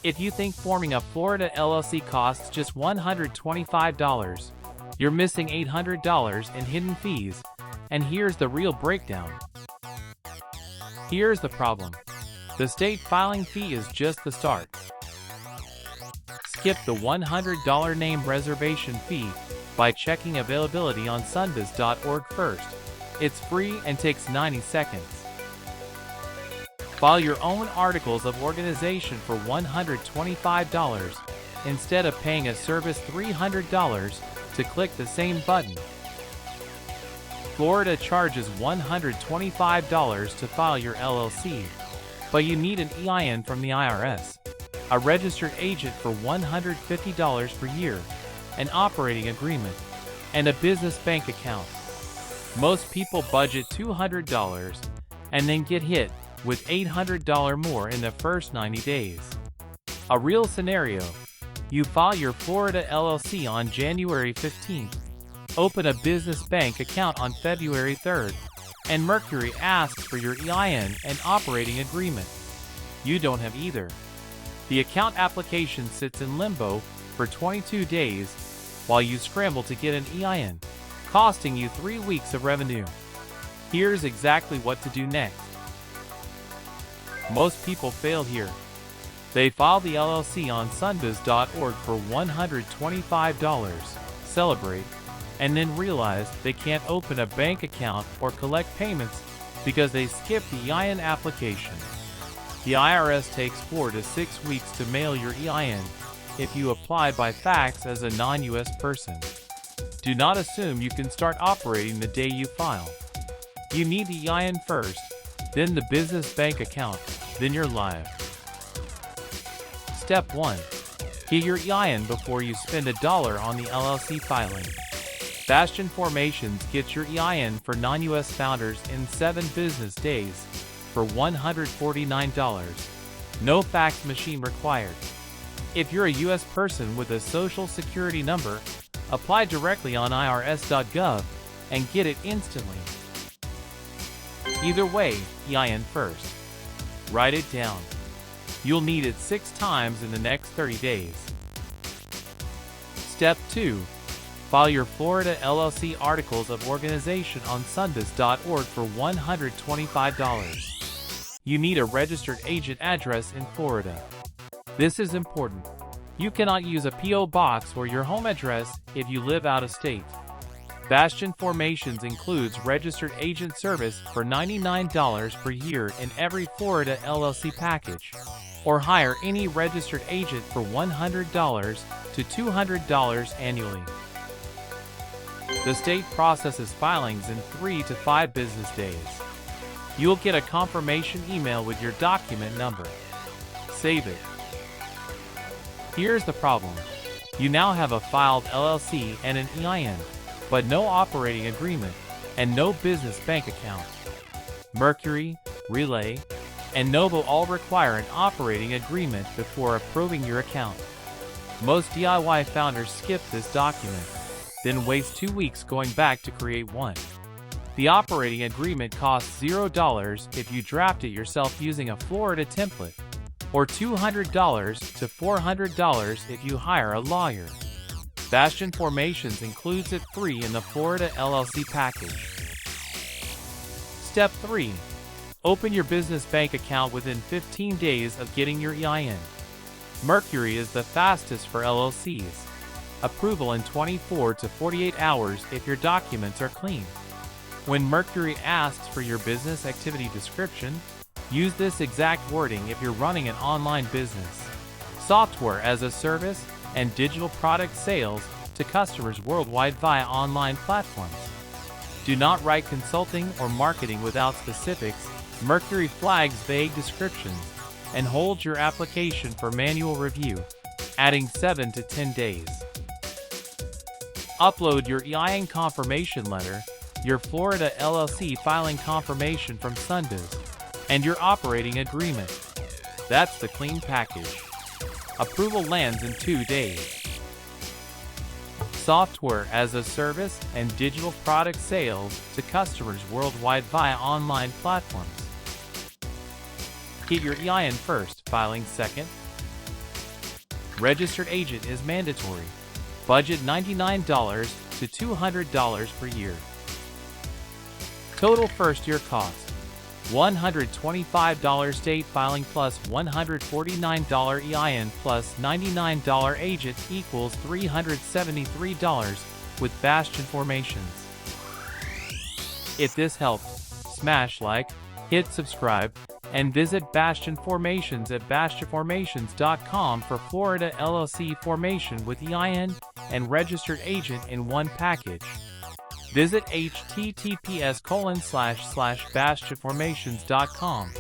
If you think forming a Florida LLC costs just $125, you're missing $800 in hidden fees, and here's the real breakdown. Here's the problem. The state filing fee is just the start. Skip the $100 name reservation fee by checking availability on sunbiz.org first. It's free and takes 90 seconds. File your own articles of organization for $125 instead of paying a service $300 to click the same button. Florida charges $125 to file your LLC, but you need an EIN from the IRS, a registered agent for $150 per year, an operating agreement, and a business bank account. Most people budget $200 and then get hit with $800 more in the first 90 days. A real scenario: you file your Florida LLC on January 15th, open a business bank account on February 3rd, and Mercury asks for your EIN and operating agreement. You don't have either. The account application sits in limbo for 22 days while you scramble to get an EIN, costing you 3 weeks of revenue. Here's exactly what to do next. Most people fail here. They file the LLC on sunbiz.org for $125, celebrate, and then realize they can't open a bank account or collect payments because they skipped the EIN application. The IRS takes 4 to 6 weeks to mail your EIN if you apply by fax as a non-US person. Do not assume you can start operating the day you file. You need the EIN first, then the business bank account, then you're live. Step 1. Get your EIN before you spend $1 on the LLC filing. Bastion Formations gets your EIN for non-US founders in 7 business days for $149. No fax machine required. If you're a US person with a social security number, apply directly on irs.gov and get it instantly. Either way, EIN first. Write it down. You'll need it 6 times in the next 30 days. Step 2. File your Florida LLC articles of organization on sunbiz.org for $125. You need a registered agent address in Florida. This is important. You cannot use a P.O. box or your home address if you live out of state. Bastion Formations includes registered agent service for $99 per year in every Florida LLC package, or hire any registered agent for $100 to $200 annually. The state processes filings in 3 to 5 business days. You'll get a confirmation email with your document number. Save it. Here's the problem. You now have a filed LLC and an EIN, but no operating agreement and no business bank account. Mercury, Relay, and Novo all require an operating agreement before approving your account. Most DIY founders skip this document, then waste 2 weeks going back to create one. The operating agreement costs $0 if you draft it yourself using a Florida template, or $200 to $400 if you hire a lawyer. Bastion Formations includes it free in the Florida LLC package. Step 3. Open your business bank account within 15 days of getting your EIN. Mercury is the fastest for LLCs. Approval in 24 to 48 hours if your documents are clean. When Mercury asks for your business activity description, use this exact wording if you're running an online business. Software as a service and digital product sales to customers worldwide via online platforms. Do not write consulting or marketing without specifics. Mercury flags vague descriptions and holds your application for manual review, adding 7 to 10 days. Upload your EIN confirmation letter, your Florida LLC filing confirmation from Sunbiz, and your operating agreement. That's the clean package. Approval lands in 2 days. Software as a service and digital product sales to customers worldwide via online platforms. Get your EIN first, filing second. Registered agent is mandatory. Budget $99 to $200 per year. Total first-year cost: $125 state filing plus $149 EIN plus $99 agent equals $373 with Bastion Formations. If this helped, smash like, hit subscribe, and visit Bastion Formations at bastionformations.com for Florida LLC formation with EIN and registered agent in one package. Visit https://bastionformations.com.